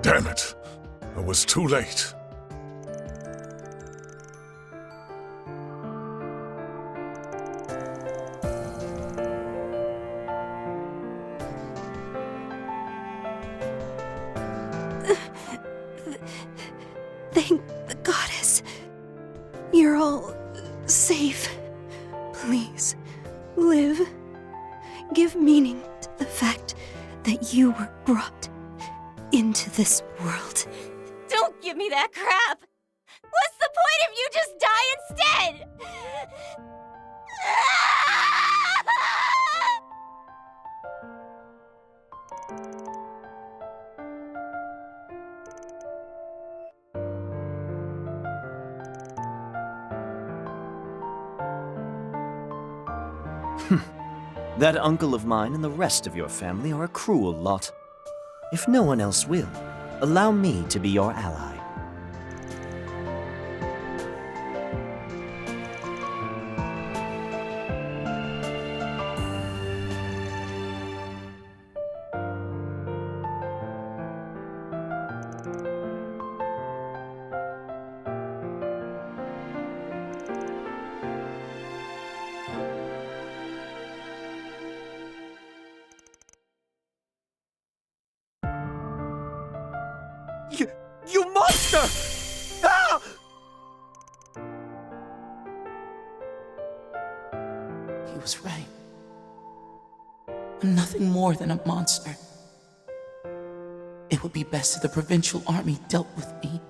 Damn it! I was too late. Thank the goddess. You're all safe. Please, live. Give meaning to the fact that you were brought into this world. Don't give me that crap! What's the point if you just die instead? That uncle of mine and the rest of your family are a cruel lot. If no one else will, allow me to be your ally. You monster! Ah! He was right. I'm nothing more than a monster. It would be best if the provincial army dealt with me.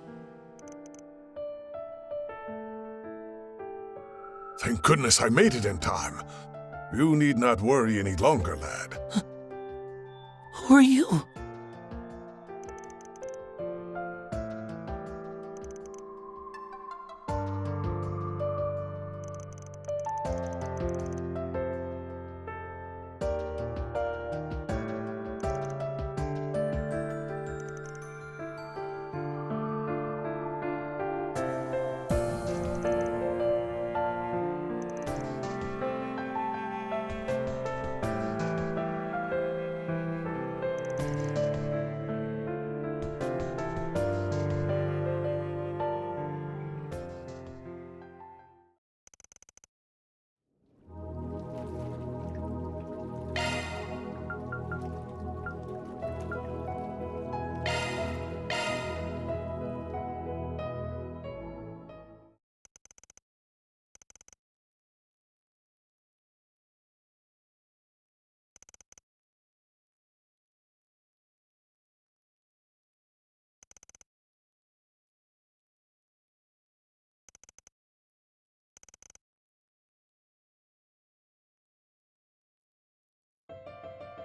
Thank goodness I made it in time. You need not worry any longer, lad. Who are you?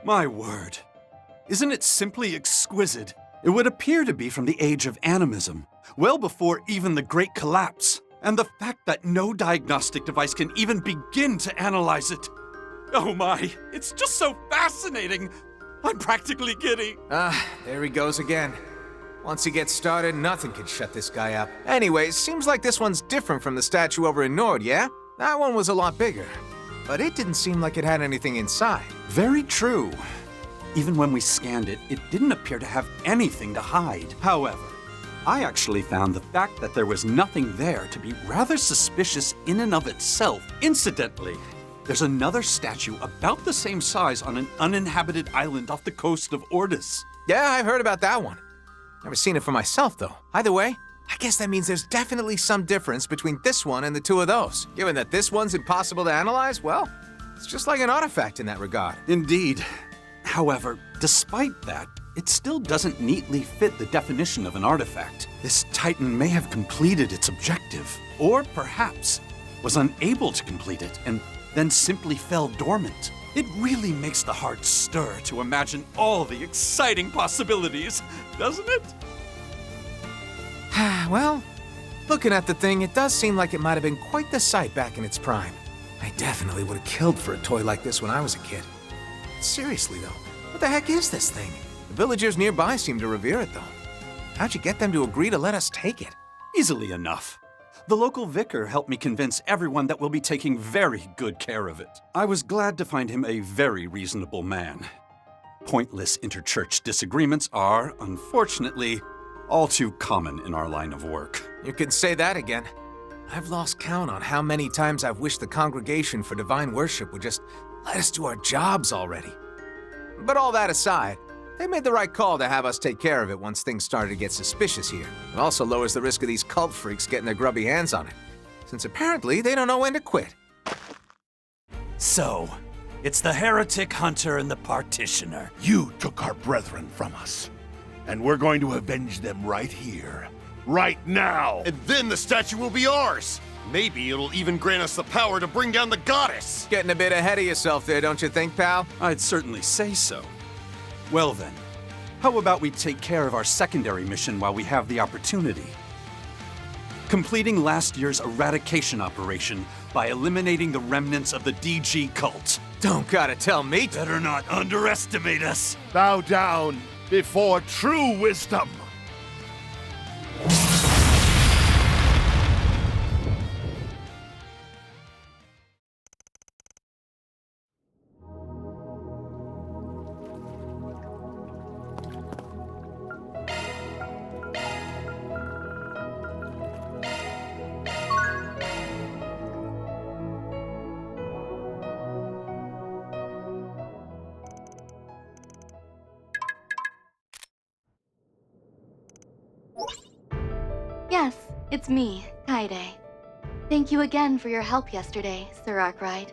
My word. Isn't it simply exquisite? It would appear to be from the age of animism, well before even the Great Collapse. And the fact that no diagnostic device can even begin to analyze it. Oh my, it's just so fascinating. I'm practically giddy. There he goes again. Once he gets started, nothing can shut this guy up. Anyways, seems like this one's different from the statue over in Nord, yeah? That one was a lot bigger. But it didn't seem like it had anything inside. Very true. Even when we scanned it, it didn't appear to have anything to hide. However, I actually found the fact that there was nothing there to be rather suspicious in and of itself. Incidentally, there's another statue about the same size on an uninhabited island off the coast of Ordis. Yeah, I've heard about that one. Never seen it for myself, though. Either way, I guess that means there's definitely some difference between this one and the two of those. Given that this one's impossible to analyze, well, it's just like an artifact in that regard. Indeed. However, despite that, it still doesn't neatly fit the definition of an artifact. This Titan may have completed its objective, or perhaps was unable to complete it and then simply fell dormant. It really makes the heart stir to imagine all the exciting possibilities, doesn't it? Well, looking at the thing, it does seem like it might have been quite the sight back in its prime. I definitely would have killed for a toy like this when I was a kid. Seriously, though, what the heck is this thing? The villagers nearby seem to revere it, though. How'd you get them to agree to let us take it? Easily enough. The local vicar helped me convince everyone that we'll be taking very good care of it. I was glad to find him a very reasonable man. Pointless interchurch disagreements are, unfortunately, all too common in our line of work. You could say that again. I've lost count on how many times I've wished the Congregation for Divine Worship would just let us do our jobs already. But all that aside, they made the right call to have us take care of it once things started to get suspicious here. It also lowers the risk of these cult freaks getting their grubby hands on it, since apparently they don't know when to quit. So, it's the heretic hunter and the partitioner. You took our brethren from us, and we're going to avenge them right here, right now. And then the statue will be ours. Maybe it'll even grant us the power to bring down the goddess. Getting a bit ahead of yourself there, don't you think, pal? I'd certainly say so. Well then, how about we take care of our secondary mission while we have the opportunity? Completing last year's eradication operation by eliminating the remnants of the DG cult. Don't gotta tell me. Better not underestimate us. Bow down before true wisdom. Yes, it's me, Kaede. Thank you again for your help yesterday, Sir Arkwright.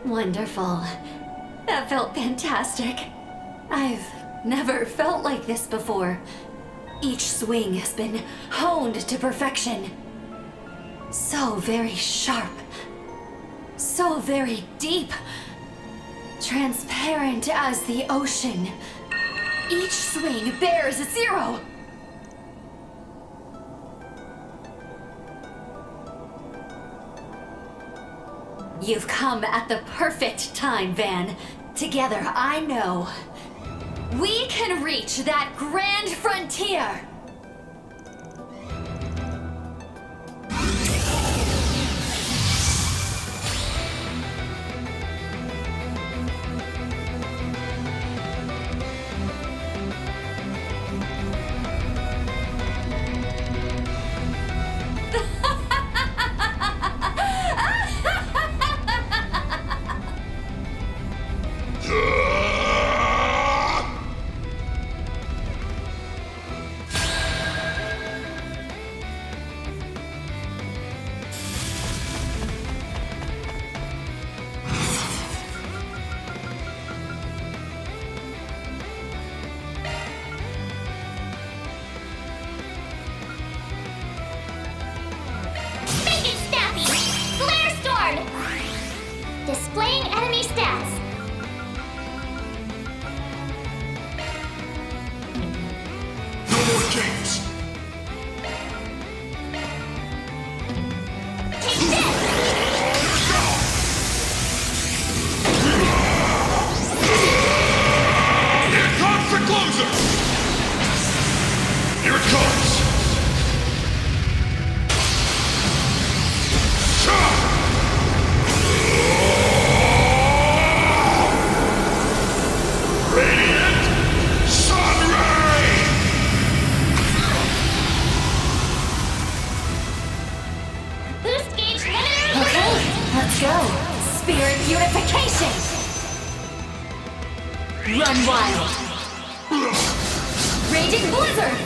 Wonderful. That felt fantastic. I've never felt like this before. Each swing has been honed to perfection. So very sharp. So very deep. Transparent as the ocean. Each swing bears a zero. You've come at the perfect time, Van. Together, I know we can reach that grand frontier. go! Spirit unification! Run wild! Raging blizzard!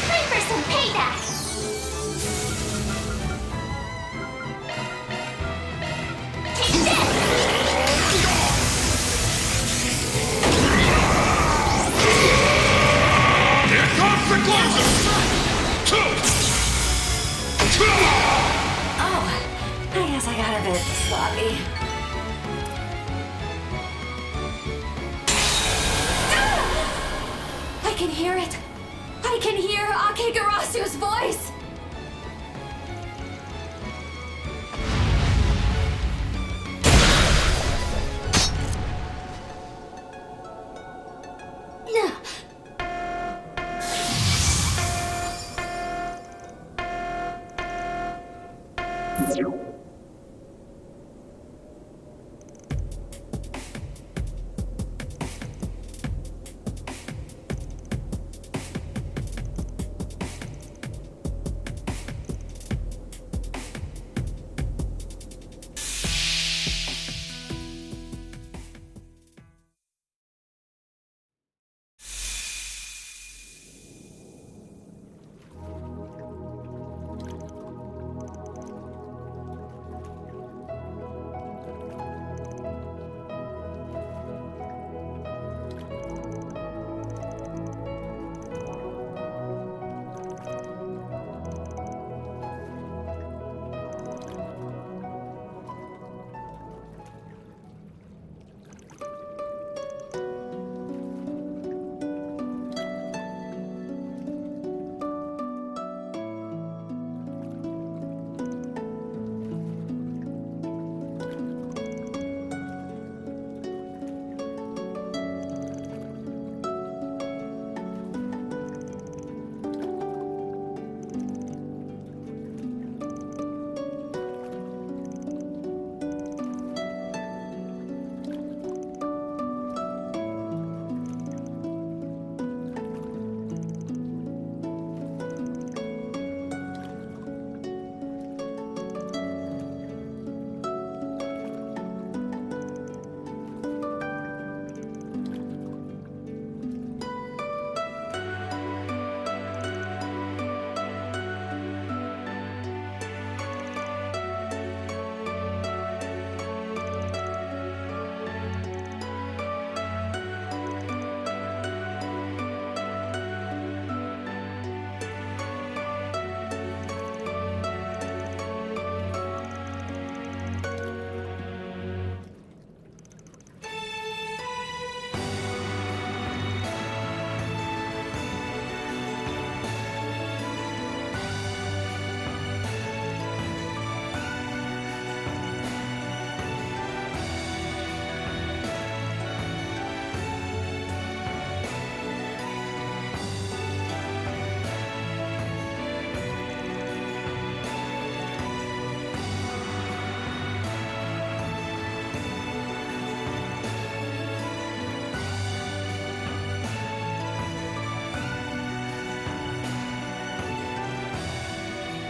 Time for some payback! Take this! Here comes the closer! Oh, I guess I got a bit sloppy. I can hear it! I can hear Akegarasu's voice!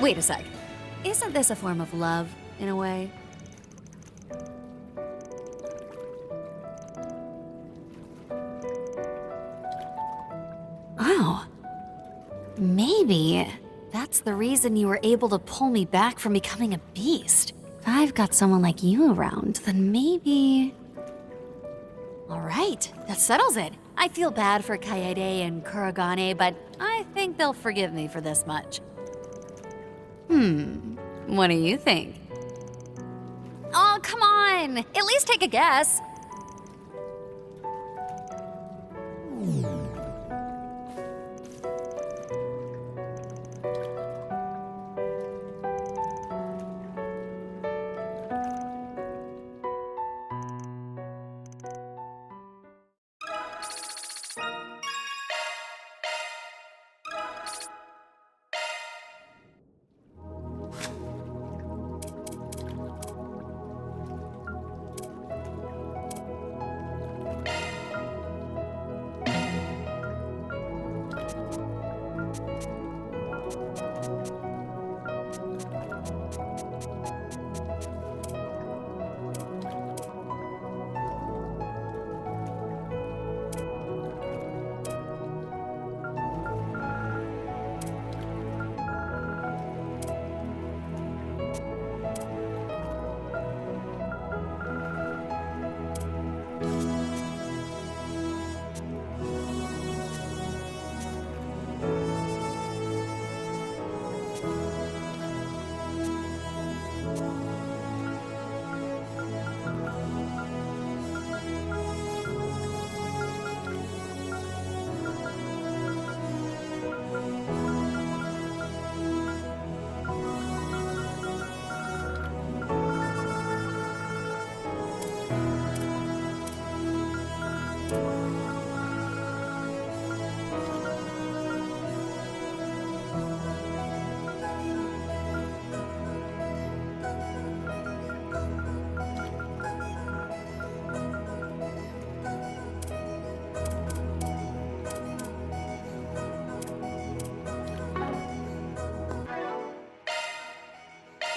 Wait a sec. Isn't this a form of love, in a way? Oh. Maybe that's the reason you were able to pull me back from becoming a beast. If I've got someone like you around, then maybe... Alright, that settles it. I feel bad for Kaede and Kurogane, but I think they'll forgive me for this much. What do you think? Oh, come on! At least take a guess.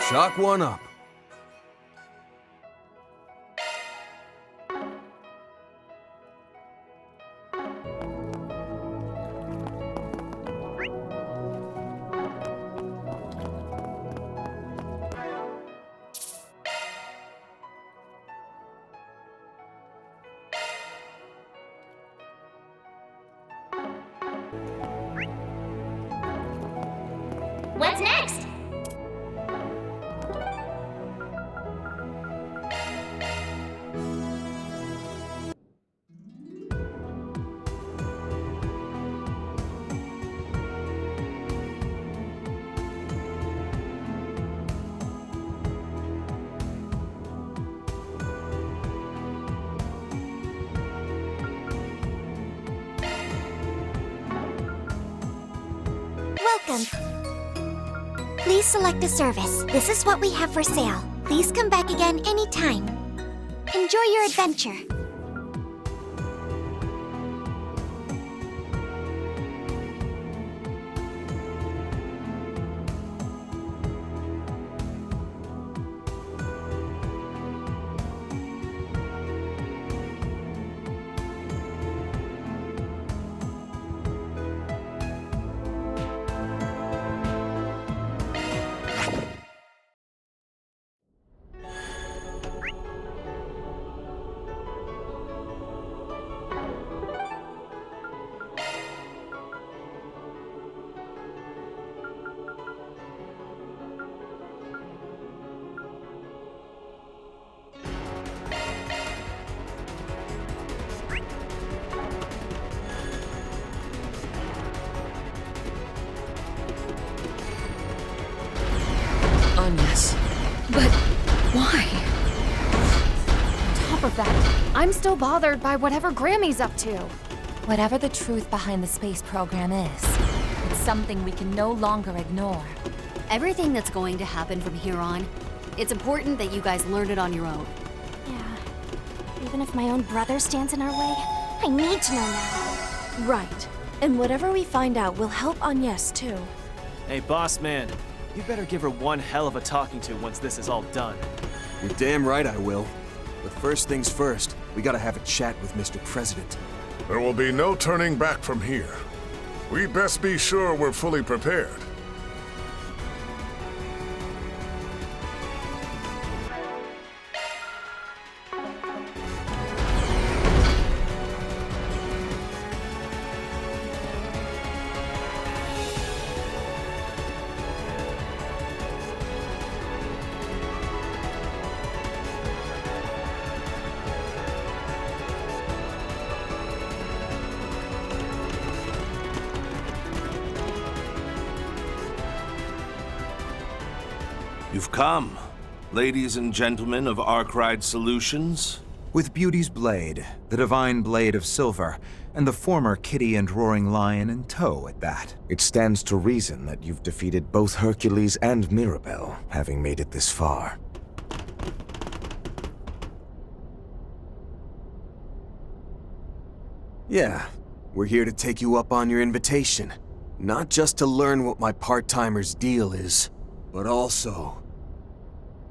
Chalk one up. What's next? Welcome. Please select a service. This is what we have for sale. Please come back again anytime. Enjoy your adventure. Yes. But why? On top of that, I'm still bothered by whatever Grammy's up to. Whatever the truth behind the space program is, it's something we can no longer ignore. Everything that's going to happen from here on, it's important that you guys learn it on your own. Yeah. Even if my own brother stands in our way, I need to know now. Right. And whatever we find out will help Agnes too. Hey, boss man. You better give her one hell of a talking to once this is all done. You're damn right I will. But first things first, we gotta have a chat with Mr. President. There will be no turning back from here. We best be sure we're fully prepared. You've come, ladies and gentlemen of Arkride Solutions. With Beauty's blade, the divine blade of silver, and the former Kitty and Roaring Lion in tow at that. It stands to reason that you've defeated both Hercules and Mirabel, having made it this far. Yeah, we're here to take you up on your invitation. Not just to learn what my part-timer's deal is, but also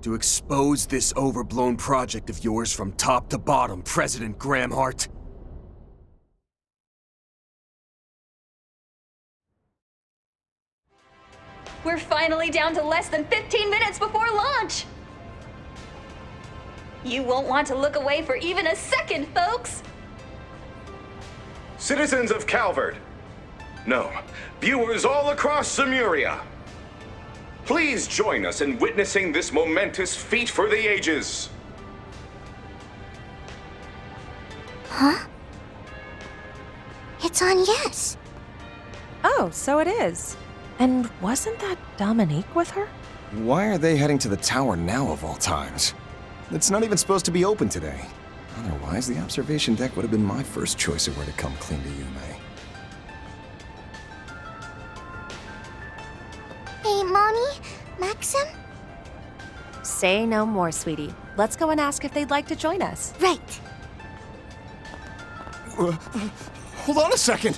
to expose this overblown project of yours from top to bottom, President Gramhart. We're finally down to less than 15 minutes before launch! You won't want to look away for even a second, folks! Citizens of Calvert. No, viewers all across Zemuria. Please join us in witnessing this momentous feat for the ages. Huh? It's Agnes. Oh, so it is. And wasn't that Dominique with her? Why are they heading to the tower now of all times? It's not even supposed to be open today. Otherwise, the observation deck would have been my first choice of where to come clean to Yume. Hey, Mommy? Maxim? Say no more, sweetie. Let's go and ask if they'd like to join us. Right. Hold on a second!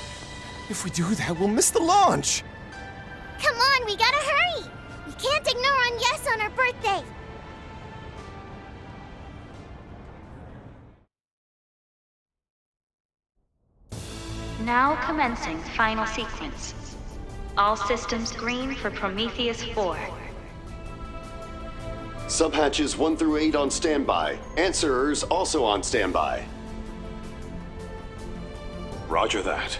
If we do that, we'll miss the launch! Come on, we gotta hurry! We can't ignore Agnes on her birthday! Now commencing final sequence. All systems green for Prometheus 4. Subhatches 1 through 8 on standby. Answerers also on standby. Roger that.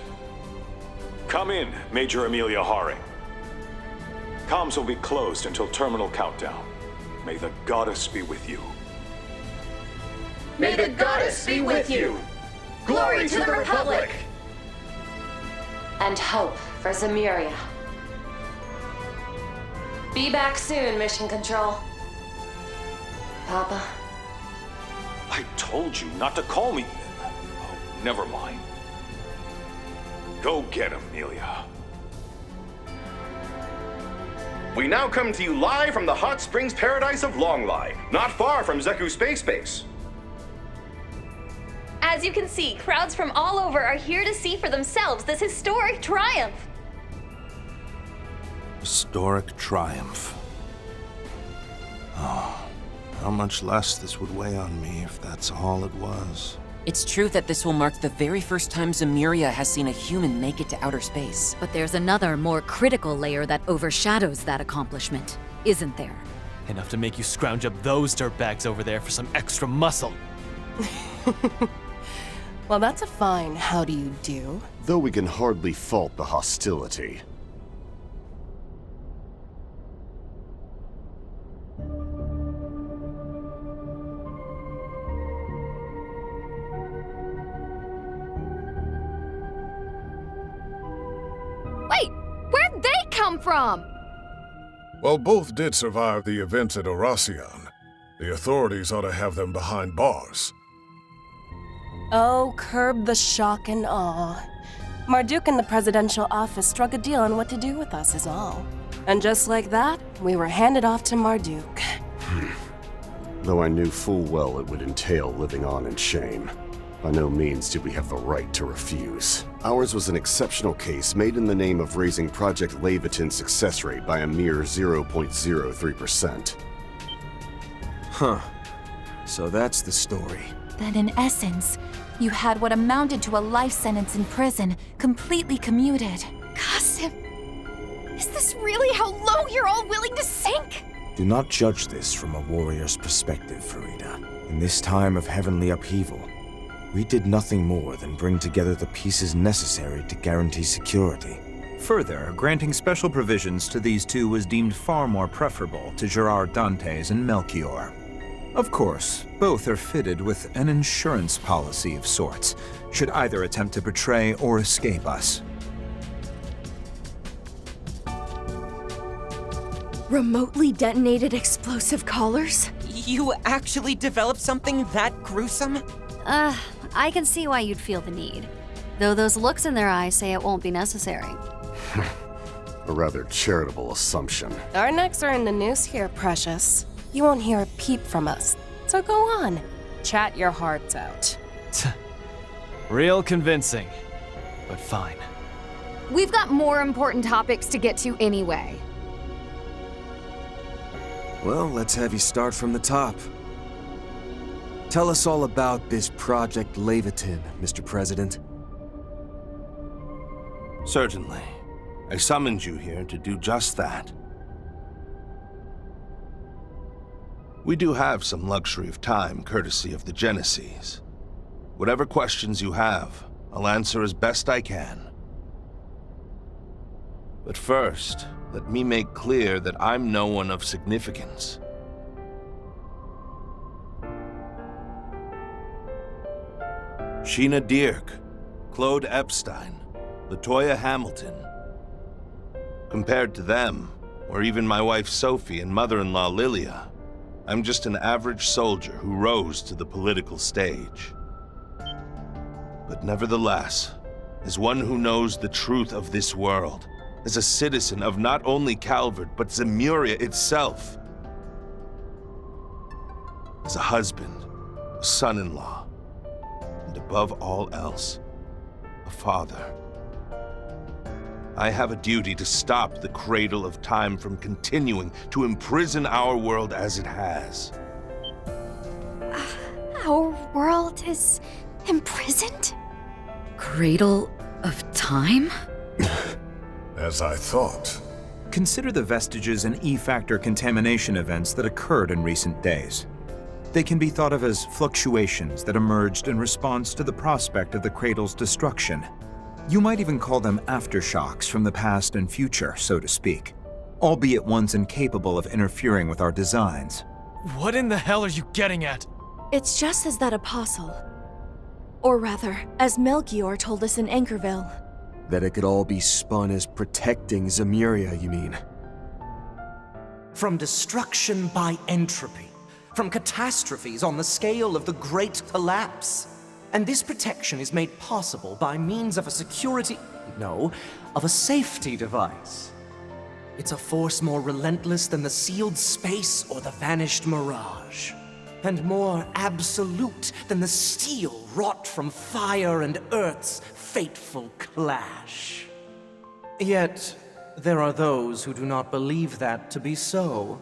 Come in, Major Amelia Haring. Comms will be closed until terminal countdown. May the goddess be with you. May the goddess be with you! Glory to the Republic! And hope for Zemuria. Be back soon, Mission Control. Papa? I told you not to call me. Oh, never mind. Go get him, Amelia. We now come to you live from the hot springs paradise of Longlai, not far from Zeku Space Base. As you can see, crowds from all over are here to see for themselves this historic triumph. Historic triumph. Oh, how much less this would weigh on me if that's all it was. It's true that this will mark the very first time Zemuria has seen a human make it to outer space. But there's another, more critical layer that overshadows that accomplishment, isn't there? Enough to make you scrounge up those dirtbags over there for some extra muscle. Well, that's a fine how do you do. Though we can hardly fault the hostility. Wait, where'd they come from? Well, both did survive the events at Oracion. The authorities ought to have them behind bars. Oh, curb the shock and awe. Marduk and the presidential office struck a deal on what to do with us is all. And just like that, we were handed off to Marduk. Though I knew full well it would entail living on in shame. By no means did we have the right to refuse. Ours was an exceptional case made in the name of raising Project Leviathan's success rate by a mere 0.03%. Huh. So that's the story. Then in essence, you had what amounted to a life sentence in prison, completely commuted. Qasim, is this really how low you're all willing to sink? Do not judge this from a warrior's perspective, Farida. In this time of heavenly upheaval, we did nothing more than bring together the pieces necessary to guarantee security. Further, granting special provisions to these two was deemed far more preferable to Gerard Dantes and Melchior. Of course, both are fitted with an insurance policy of sorts, should either attempt to betray or escape us. Remotely detonated explosive collars? You actually developed something that gruesome? I can see why you'd feel the need. Though those looks in their eyes say it won't be necessary. A rather charitable assumption. Our necks are in the noose here, Precious. You won't hear a peep from us. So go on. Chat your hearts out. Real convincing. But fine. We've got more important topics to get to anyway. Well, let's have you start from the top. Tell us all about this Project Leviathan, Mr. President. Certainly. I summoned you here to do just that. We do have some luxury of time, courtesy of the Genesis. Whatever questions you have, I'll answer as best I can. But first, let me make clear that I'm no one of significance. Sheena Dirk, Claude Epstein, Latoya Hamilton. Compared to them, or even my wife Sophie and mother-in-law Lilia, I'm just an average soldier who rose to the political stage. But nevertheless, as one who knows the truth of this world, as a citizen of not only Calvert, but Zemuria itself, as a husband, a son-in-law, and above all else, a father. I have a duty to stop the Cradle of Time from continuing to imprison our world as it has. Our world is imprisoned? Cradle of Time? As I thought. Consider the vestiges and E-factor contamination events that occurred in recent days. They can be thought of as fluctuations that emerged in response to the prospect of the Cradle's destruction. You might even call them aftershocks from the past and future, so to speak, albeit ones incapable of interfering with our designs. What in the hell are you getting at? It's just as that apostle. Or rather, as Melchior told us in Anchorville. That it could all be spun as protecting Zemuria, you mean? From destruction by entropy. From catastrophes on the scale of the Great Collapse. And this protection is made possible by means of a of a safety device. It's a force more relentless than the sealed space or the vanished mirage. And more absolute than the steel wrought from fire and earth's fateful clash. Yet, there are those who do not believe that to be so.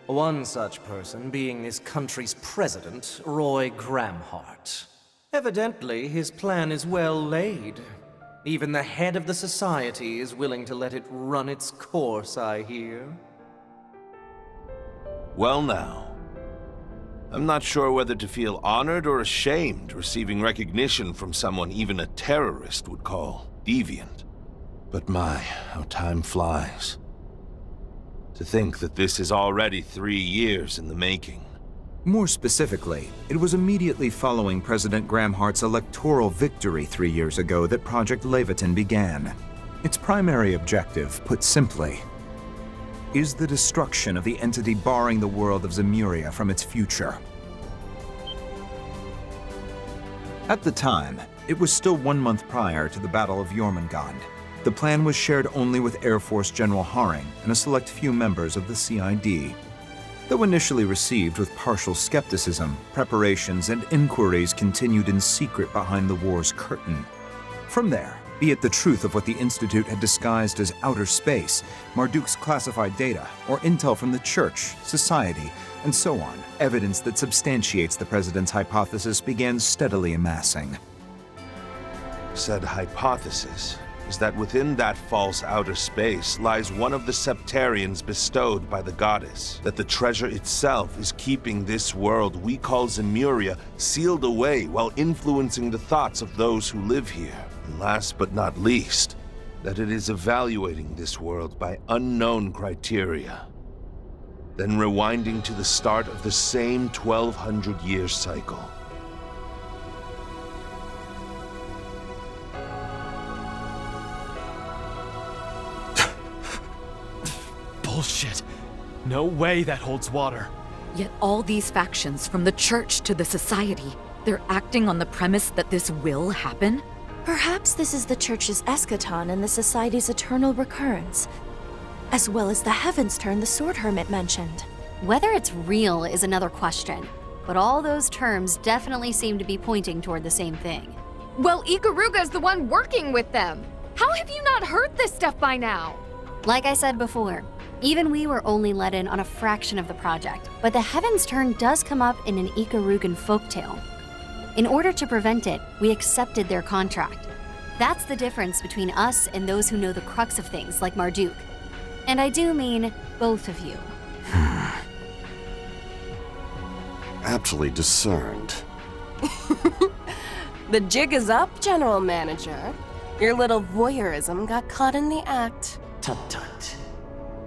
One such person being this country's president, Roy Gramhart. Evidently, his plan is well laid. Even the head of the society is willing to let it run its course, I hear. Well now, I'm not sure whether to feel honored or ashamed receiving recognition from someone even a terrorist would call deviant. But my, how time flies. To think that this is already 3 years in the making. More specifically, it was immediately following President Gramhart's electoral victory 3 years ago that Project Leviathan began. Its primary objective, put simply, is the destruction of the entity barring the world of Zemuria from its future. At the time, it was still 1 month prior to the Battle of Jormungand. The plan was shared only with Air Force General Haring and a select few members of the CID. Though initially received with partial skepticism, preparations and inquiries continued in secret behind the war's curtain. From there, be it the truth of what the Institute had disguised as outer space, Marduk's classified data, or intel from the Church, Society, and so on, evidence that substantiates the President's hypothesis began steadily amassing. Said hypothesis is that within that false outer space lies one of the septarians bestowed by the goddess, that the treasure itself is keeping this world we call Zemuria sealed away while influencing the thoughts of those who live here. And last but not least, that it is evaluating this world by unknown criteria, then rewinding to the start of the same 1200-year cycle. Bullshit. No way that holds water. Yet all these factions, from the Church to the Society, they're acting on the premise that this will happen? Perhaps this is the Church's eschaton and the Society's eternal recurrence, as well as the Heaven's Turn the Sword Hermit mentioned. Whether it's real is another question, but all those terms definitely seem to be pointing toward the same thing. Well, Ikaruga's the one working with them. How have you not heard this stuff by now? Like I said before, even we were only let in on a fraction of the project, but the Heaven's Turn does come up in an Ikarugan folktale. In order to prevent it, we accepted their contract. That's the difference between us and those who know the crux of things like Marduk. And I do mean both of you. Aptly discerned. The jig is up, General Manager. Your little voyeurism got caught in the act. Tut-tut.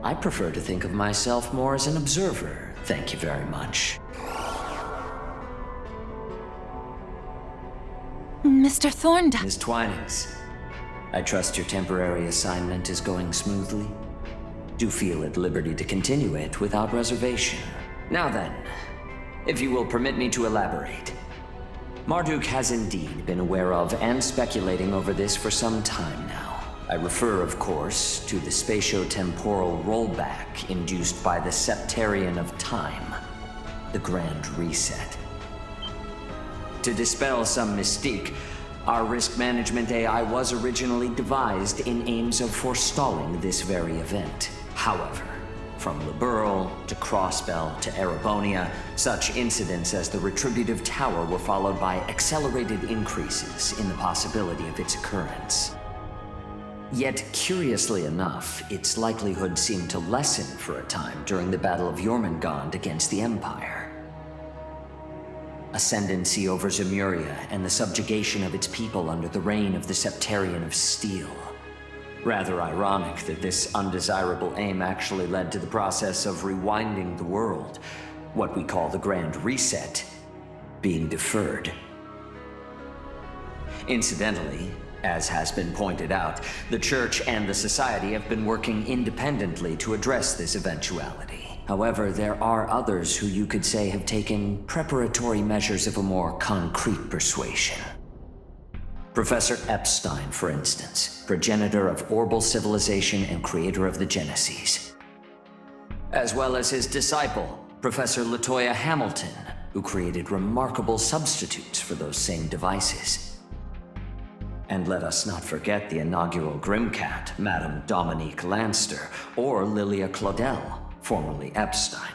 I prefer to think of myself more as an observer, thank you very much. Mr. Thorndyke. Miss Twinings, I trust your temporary assignment is going smoothly. Do feel at liberty to continue it without reservation. Now then, if you will permit me to elaborate. Marduk has indeed been aware of and speculating over this for some time now. I refer, of course, to the spatio-temporal rollback induced by the Septarian of Time, the Grand Reset. To dispel some mystique, Our risk management AI was originally devised in aims of forestalling this very event. However, from Liberl to Crossbell to Erebonia, such incidents as the Retributive Tower were followed by accelerated increases in the possibility of its occurrence. Yet, curiously enough, its likelihood seemed to lessen for a time during the Battle of Jormungand against the Empire. Ascendancy over Zemuria and the subjugation of its people under the reign of the Septarian of Steel. Rather ironic that this undesirable aim actually led to the process of rewinding the world, what we call the Grand Reset, being deferred. Incidentally, as has been pointed out, the Church and the Society have been working independently to address this eventuality. However, there are others who you could say have taken preparatory measures of a more concrete persuasion. Professor Epstein, for instance, progenitor of Orbal civilization and creator of the Genesis. As well as his disciple, Professor Latoya Hamilton, who created remarkable substitutes for those same devices. And let us not forget the inaugural Grimcat, Madame Dominique Lanster, or Lilia Claudel, formerly Epstein.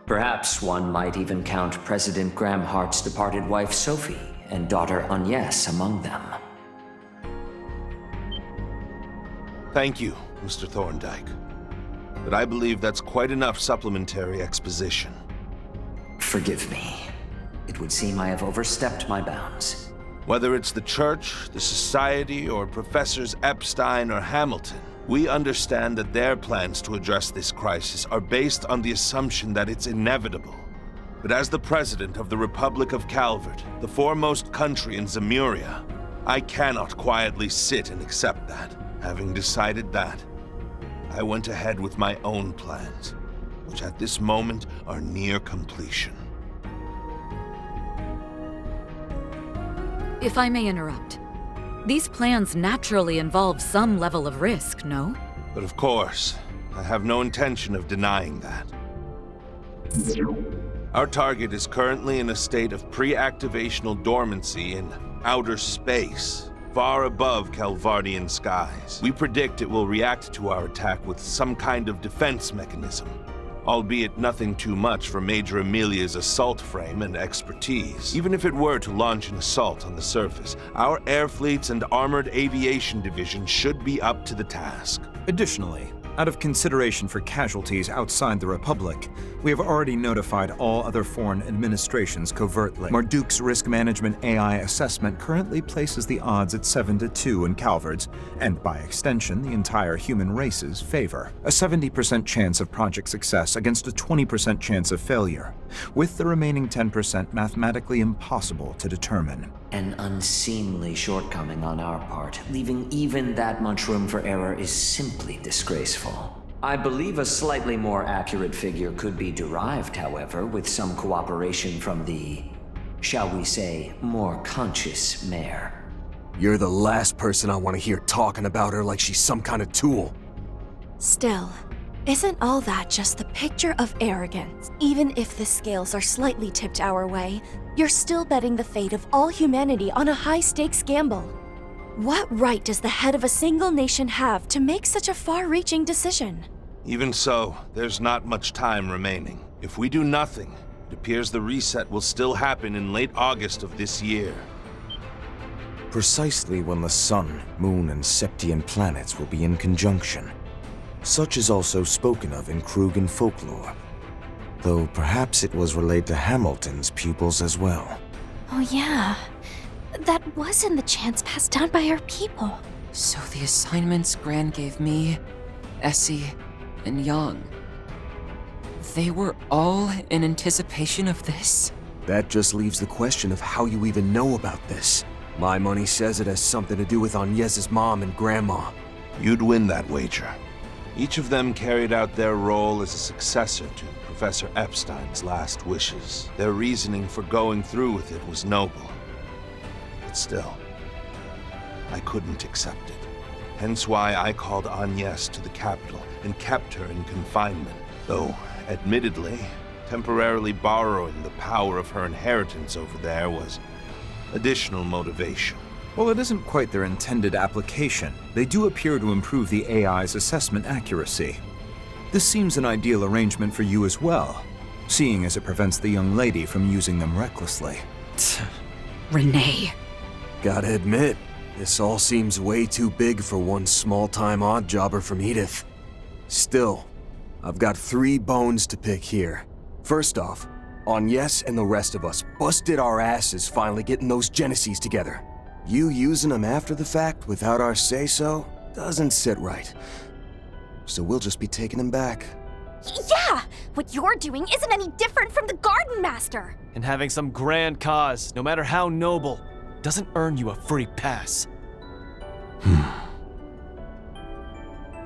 Perhaps one might even count President Graham Hart's departed wife Sophie and daughter Agnes among them. Thank you, Mr. Thorndyke. But I believe that's quite enough supplementary exposition. Forgive me. It would seem I have overstepped my bounds. Whether it's the Church, the Society, or Professors Epstein or Hamilton, we understand that their plans to address this crisis are based on the assumption that it's inevitable. But as the President of the Republic of Calvert, the foremost country in Zemuria, I cannot quietly sit and accept that. Having decided that, I went ahead with my own plans, which at this moment are near completion. If I may interrupt, these plans naturally involve some level of risk, no? But of course, I have no intention of denying that. Our target is currently in a state of pre-activational dormancy in outer space, far above Calvardian skies. We predict it will react to our attack with some kind of defense mechanism, albeit nothing too much for Major Amelia's assault frame and expertise. Even if it were to launch an assault on the surface, our air fleets and armored aviation division should be up to the task. Additionally, out of consideration for casualties outside the Republic, we have already notified all other foreign administrations covertly. Marduk's risk management AI assessment currently places the odds at 7-2 in Calvard's, and by extension, the entire human race's favor. A 70% chance of project success against a 20% chance of failure, with the remaining 10% mathematically impossible to determine. An unseemly shortcoming on our part, leaving even that much room for error is simply disgraceful. I believe a slightly more accurate figure could be derived, however, with some cooperation from the, shall we say, more conscious mayor. You're the last person I want to hear talking about her like she's some kind of tool. Still, isn't all that just the picture of arrogance? Even if the scales are slightly tipped our way, you're still betting the fate of all humanity on a high-stakes gamble. What right does the head of a single nation have to make such a far-reaching decision? Even so, there's not much time remaining. If we do nothing, it appears the reset will still happen in late August of this year. Precisely when the sun, moon, and Septian planets will be in conjunction. Such is also spoken of in Krugan folklore, though perhaps it was relayed to Hamilton's pupils as well. Oh yeah, that was in the chants passed down by our people. So the assignments Gran gave me, Essie, and Yang, they were all in anticipation of this? That just leaves the question of how you even know about this. My money says it has something to do with Agnes's mom and grandma. You'd win that wager. Each of them carried out their role as a successor to Professor Epstein's last wishes. Their reasoning for going through with it was noble. But still, I couldn't accept it. Hence why I called Agnes to the capital and kept her in confinement. Though, admittedly, temporarily borrowing the power of her inheritance over there was additional motivation. While it isn't quite their intended application, they do appear to improve the AI's assessment accuracy. This seems an ideal arrangement for you as well, seeing as it prevents the young lady from using them recklessly. Renee. Gotta admit, this all seems way too big for one small-time odd jobber from Edith. Still, I've got 3 bones to pick here. First off, Agnes and the rest of us busted our asses finally getting those Genesees together. You using them after the fact without our say-so doesn't sit right. So we'll just be taking them back. Yeah! What you're doing isn't any different from the Garden Master! And having some grand cause, no matter how noble, doesn't earn you a free pass.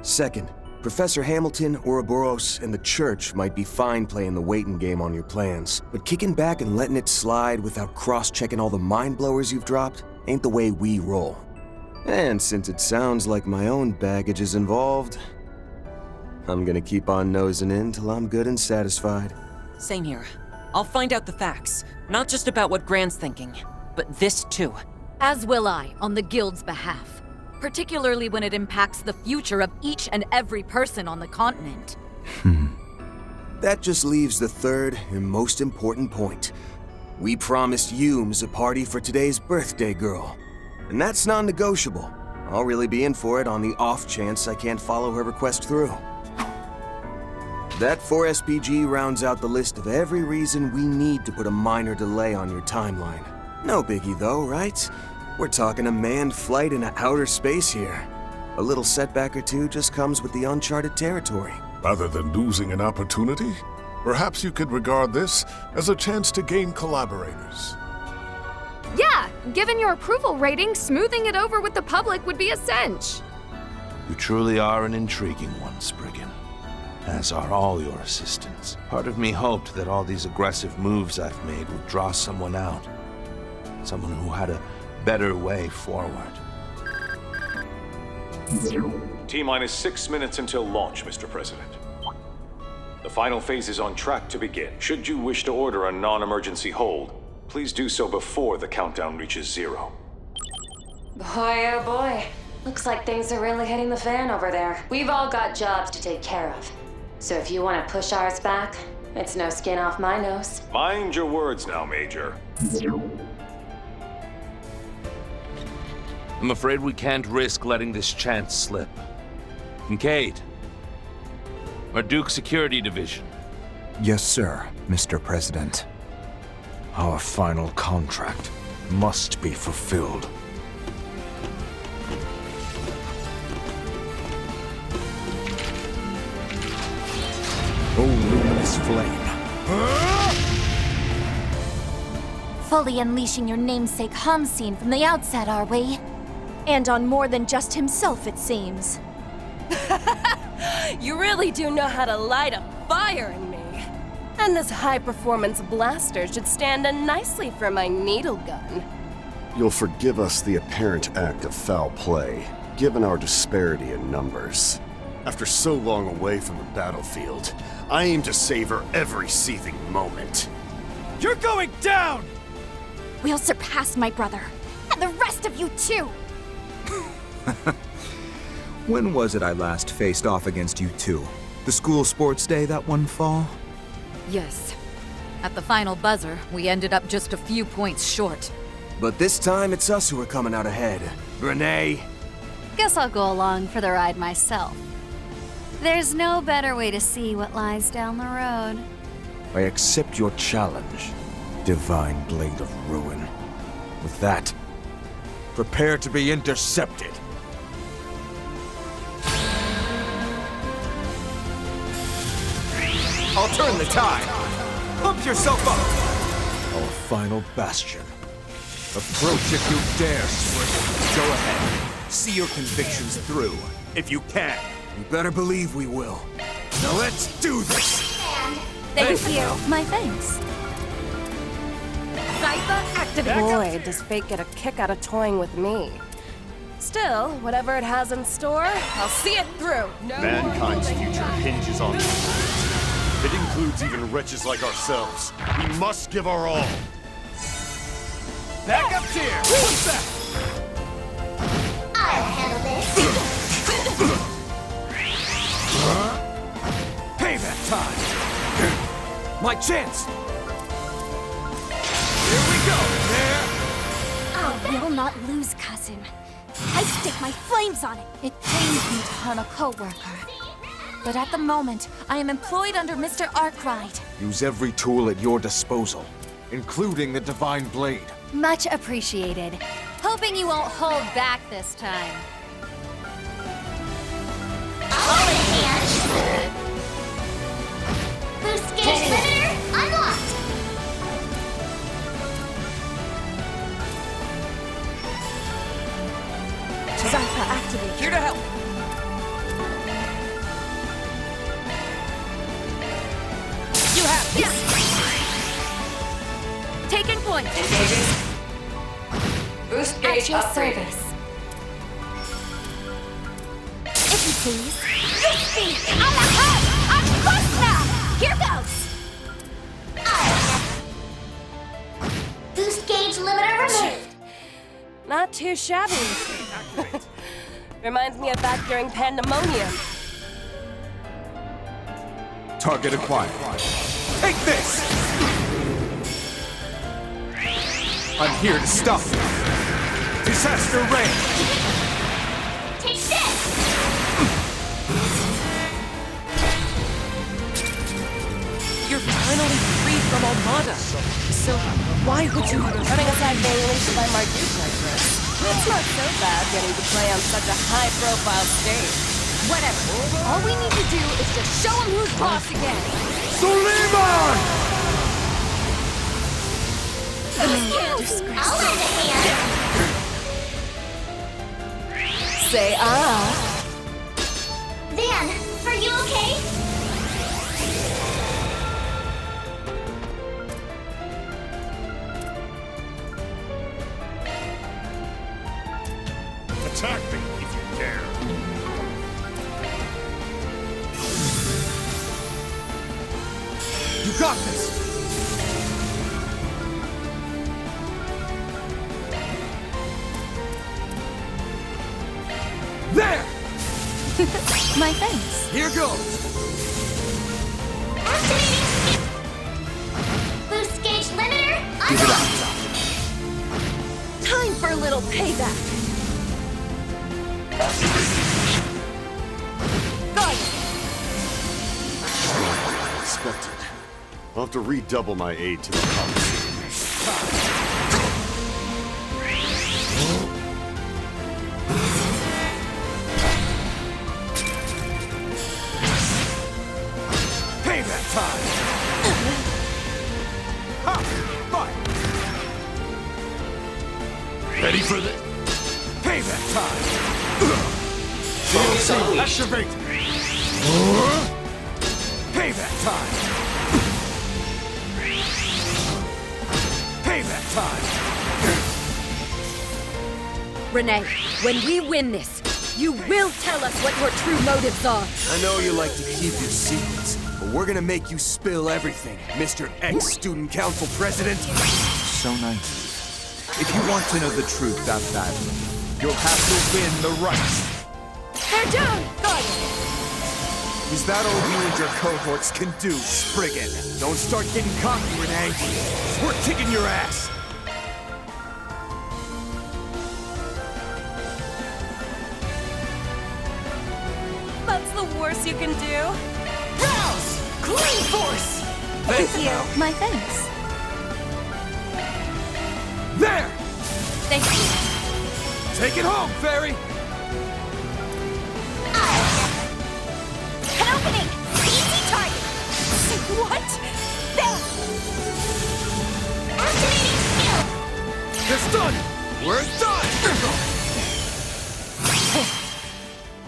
Second, Professor Hamilton, Ouroboros, and the Church might be fine playing the waiting game on your plans, but kicking back and letting it slide without cross-checking all the mind-blowers you've dropped ain't the way we roll. And since it sounds like my own baggage is involved, I'm gonna keep on nosing in till I'm good and satisfied. Same here. I'll find out the facts. Not just about what Grant's thinking, but this too. As will I, on the Guild's behalf. Particularly when it impacts the future of each and every person on the continent. That just leaves the third and most important point. We promised Humes a party for today's birthday girl. And that's non-negotiable. I'll really be in for it on the off chance I can't follow her request through. That 4SPG rounds out the list of every reason we need to put a minor delay on your timeline. No biggie though, right? We're talking a manned flight into outer space here. A little setback or two just comes with the uncharted territory. Rather than losing an opportunity, perhaps you could regard this as a chance to gain collaborators. Yeah, given your approval rating, smoothing it over with the public would be a cinch. You truly are an intriguing one, Spriggan. As are all your assistants. Part of me hoped that all these aggressive moves I've made would draw someone out. Someone who had a better way forward. T-minus 6 minutes until launch, Mr. President. The final phase is on track to begin. Should you wish to order a non-emergency hold, please do so before the countdown reaches 0. Boy, oh boy. Looks like things are really hitting the fan over there. We've all got jobs to take care of. So if you want to push ours back, it's no skin off my nose. Mind your words now, Major. I'm afraid we can't risk letting this chance slip. Kincaid. Marduk Security Division. Yes, sir, Mr. President. Our final contract must be fulfilled. Oh, luminous flame. Fully unleashing your namesake Hamsin from the outset, are we? And on more than just himself, it seems. You really do know how to light a fire in me. And this high-performance blaster should stand in nicely for my needle gun. You'll forgive us the apparent act of foul play, given our disparity in numbers. After so long away from the battlefield, I aim to savor every seething moment. You're going down! We'll surpass my brother, and the rest of you too! When was it I last faced off against you two? The school sports day that one fall? Yes. At the final buzzer, we ended up just a few points short. But this time it's us who are coming out ahead. Renee? Guess I'll go along for the ride myself. There's no better way to see what lies down the road. I accept your challenge, Divine Blade of Ruin. With that, prepare to be intercepted. I'll turn the tide. Pump yourself up. Our final bastion. Approach if you dare, Spriggan. Go ahead. See your convictions through, if you can. You better believe we will. Now let's do this. Thank you. My thanks. Cypher activate. Boy, does fate get a kick out of toying with me. Still, whatever it has in store, I'll see it through. Mankind's future hinges on this. It includes even wretches like ourselves. We must give our all. Backup's here! What's that? I'll handle this. Payback time! My chance! Here we go! There! I will not lose, cousin. I stick my flames on it. It pains me to harm a co-worker. But at the moment, I am employed under Mr. Arkwright. Use every tool at your disposal, including the Divine Blade. Much appreciated. Hoping you won't hold back this time. Hold it, hands. Boost gauge limiter unlocked. Zypha activate. Here to help. You have this. Taking point. Boost At gauge your upgraded. service. If you please. Yuppie! On the hub! On Kusna! Here goes! Boost gauge limiter removed. Not too shabby. Reminds me of back during Pandemonium. Target acquired. Take this! I'm here to stop you. Disaster Rain! Take this! You're finally free from Armada. So why would you... Running aside being released by Marduk like this. It's not so bad getting to play on such a high-profile stage. Whatever. All we need to do is just show him who's boss again. Suleiman! I'll lend a hand. Say ah. Van, are you okay? Attack me if you dare. You got this! There! My thanks. Here goes! Activating. Boost gauge limiter Give it unlocked. up. Time for a little payback. Expected. I'll have to redouble my aid to the policy. Payback time! Ha! Fine! Ready for this? Payback time! DLC activate! Payback time! Payback time! Renee, when we win this, you will tell us what your true motives are. I know you like to keep your secrets, but we're gonna make you spill everything, Mr. Ex-Student Council President. So naive. If you want to know the truth that badly, you'll have to win the race. They're down! Is that all you and your cohorts can do, Spriggan? Don't start getting cocky, Renee. We're kicking your ass. That's the worst you can do. Rouse! Clean force! Thank you. My thanks. There! Thank you. Take it home, Fairy! An opening! Easy target! What? There! Activating skill. It's done! We're done!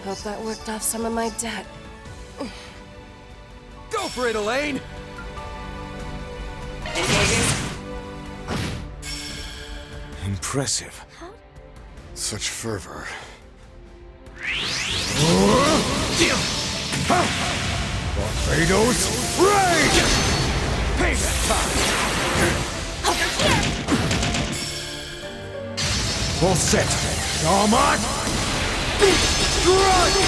Hope that worked off some of my debt. Go for it, Elaine! Impressive. Such fervor. Barbados Rage! Payback time! All set. Damat! Strike!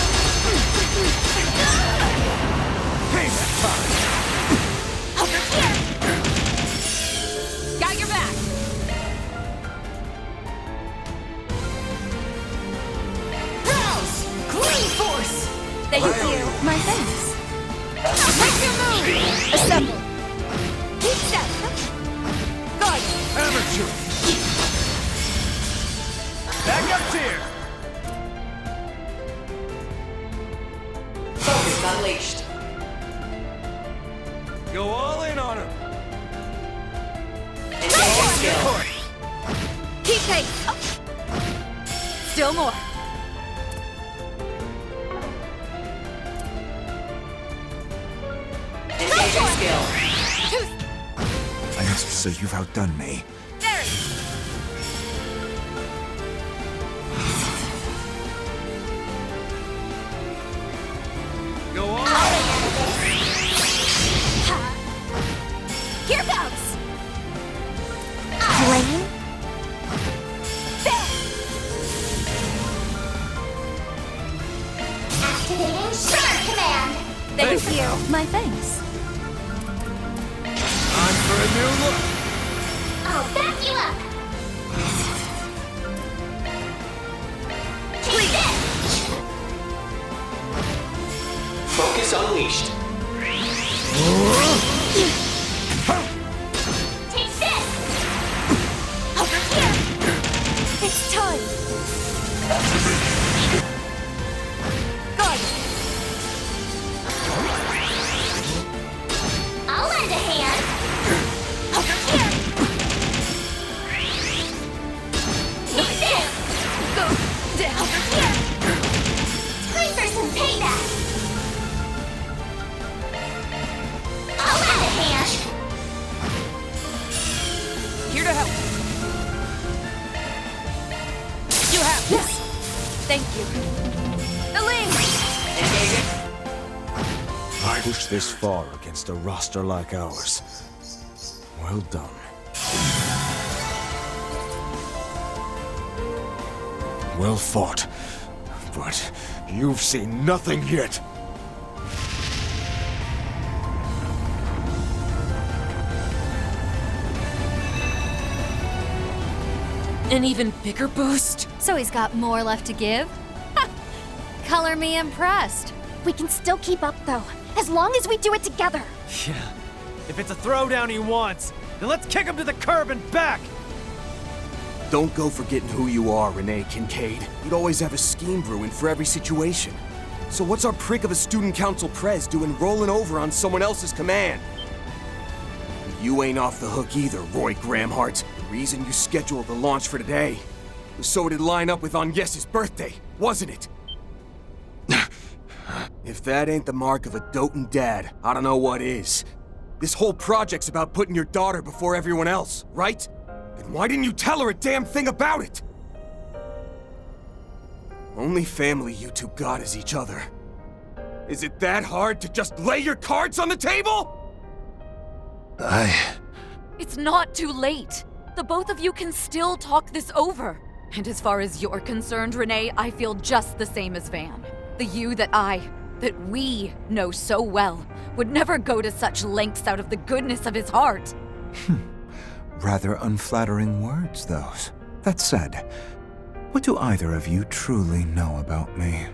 Payback time! Over here! Got your back! Rouse! Clean force! Thank you. My thanks. Make your move! Assemble! Keep step! Guard! Amateur! Back up here! Focus unleashed. Go all in on him! Engaging skill. Keep pace. Still more. Engaging skill. I must say you've outdone me. Go all Here goes! Flame? Activating Shark Command! Thank you. My thanks. Time for a new look! I'll back you up! Take this! Focus unleashed. Take this! Over here! It's time. Guard! I'll lend a hand! Over here! Take this! Go down. Over here! Time for some payback! I'll lend a hand! Here to help. You have this. Thank you. The link. Engaging. I pushed this far against a roster like ours. Well done. Well fought. But you've seen nothing yet. An even bigger boost. So he's got more left to give? Ha! Color me impressed. We can still keep up, though, as long as we do it together. Yeah. If it's a throwdown he wants, then let's kick him to the curb and back! Don't go forgetting who you are, Renee Kincaid. You'd always have a scheme brewing for every situation. So what's our prick of a student council prez doing rolling over on someone else's command? You ain't off the hook either, Roy Gramhart. The reason you scheduled the launch for today was so it'd line up with Agnes's birthday, wasn't it? If that ain't the mark of a doting dad, I don't know what is. This whole project's about putting your daughter before everyone else, right? Then why didn't you tell her a damn thing about it? Only family you two got is each other. Is it that hard to just lay your cards on the table? It's not too late. The both of you can still talk this over. And as far as you're concerned, Renee, I feel just the same as Van. The you that we know so well would never go to such lengths out of the goodness of his heart. Rather unflattering words, those. That said, what do either of you truly know about me?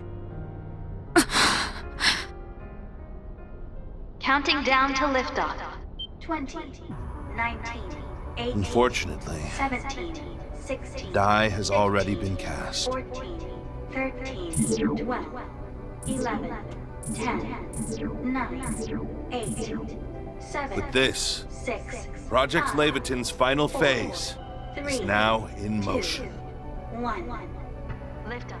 Counting down to liftoff. 20, 19, 18, Unfortunately, 17, 16, die has already been cast. 14, 13, 12, 11, 10, 9, 8, 7, With this, 6, Project 5, Leviton's final 4, phase is 3, now in 2, motion. 1. Liftoff.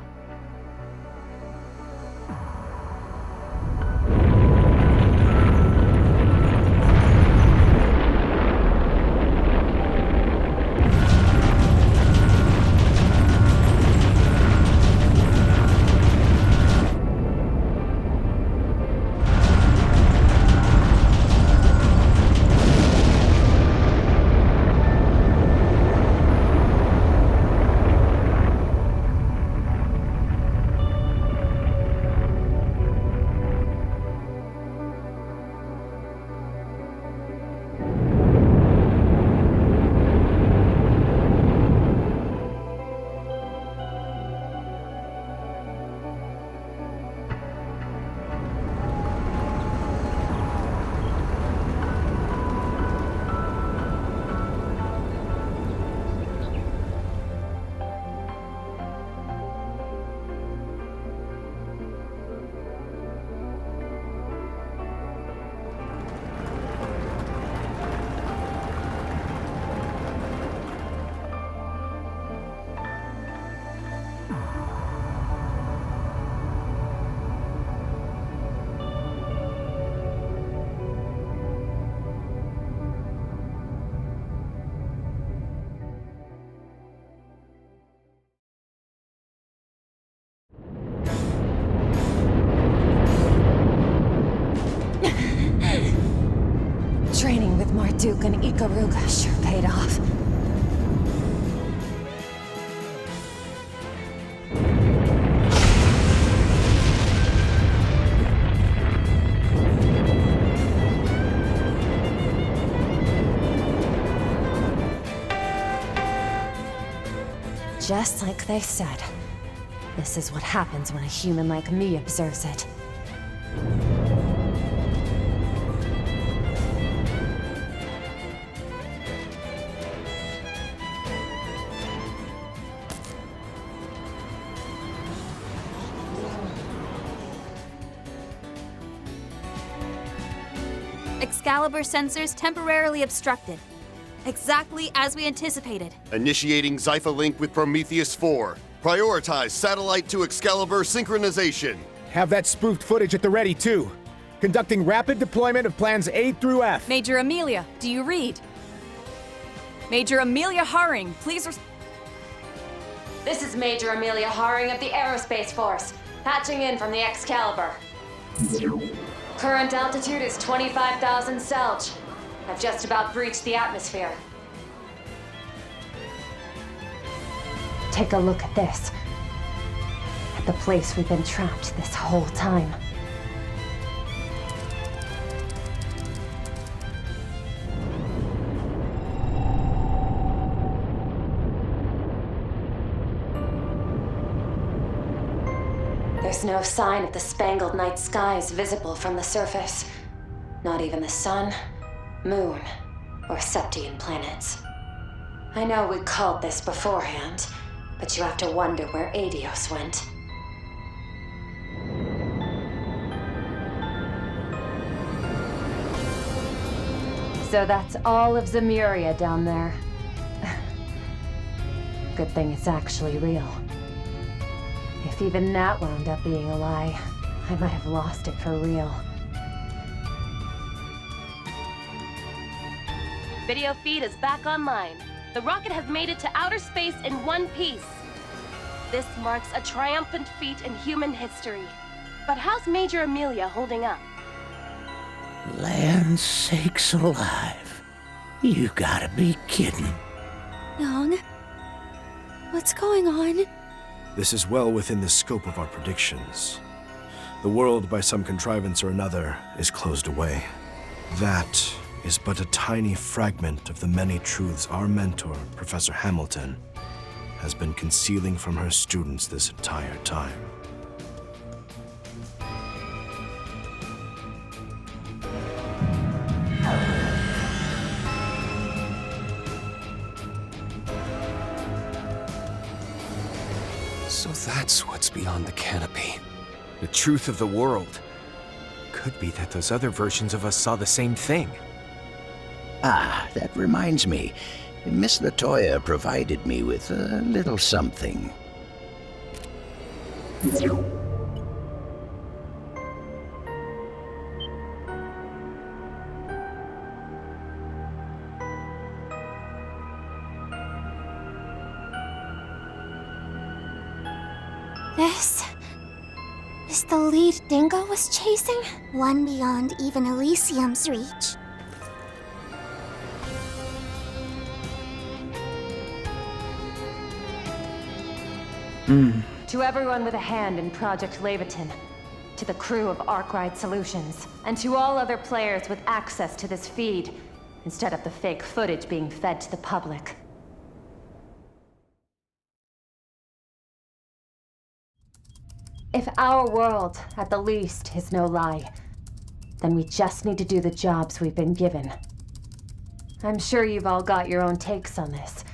Marduke and Ikaruga sure paid off. Just like they said. This is what happens when a human like me observes it. Excalibur sensors temporarily obstructed. Exactly as we anticipated. Initiating Zypha link with Prometheus 4. Prioritize satellite to Excalibur synchronization. Have that spoofed footage at the ready, too. Conducting rapid deployment of plans A through F. Major Amelia, do you read? Major Amelia Haring, please This is Major Amelia Haring of the Aerospace Force, patching in from the Excalibur. Current altitude is 25,000 Selch. I've just about breached the atmosphere. Take a look at this. At the place we've been trapped this whole time. There's no sign of the spangled night skies visible from the surface. Not even the sun, moon, or Septian planets. I know we called this beforehand, but you have to wonder where Adios went. So that's all of Zemuria down there. Good thing it's actually real. If even that wound up being a lie, I might have lost it for real. Video feed is back online. The rocket has made it to outer space in one piece. This marks a triumphant feat in human history. But how's Major Amelia holding up? Land sakes alive. You gotta be kidding. Young? What's going on? This is well within the scope of our predictions. The world, by some contrivance or another, is closed away. That is but a tiny fragment of the many truths our mentor, Professor Hamilton, has been concealing from her students this entire time. So that's what's beyond the canopy. The truth of the world. Could be that those other versions of us saw the same thing. Ah, that reminds me. Miss Latoya provided me with a little something. This is the lead Dingo was chasing? One beyond even Elysium's reach. To everyone with a hand in Project Leviathan, to the crew of Arkwright Solutions, and to all other players with access to this feed, instead of the fake footage being fed to the public. If our world, at the least, is no lie, then we just need to do the jobs we've been given. I'm sure you've all got your own takes on this,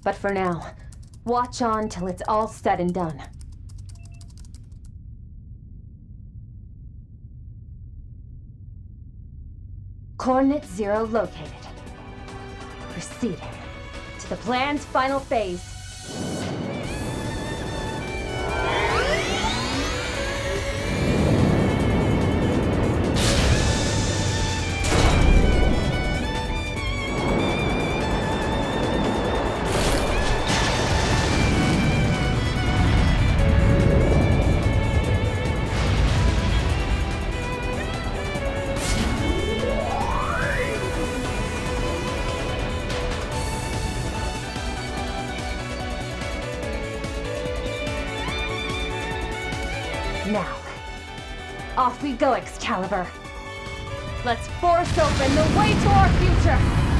but for now, watch on till it's all said and done. Coordinate 0 located. Proceeding to the plan's final phase. Now, off we go, Excalibur. Let's force open the way to our future!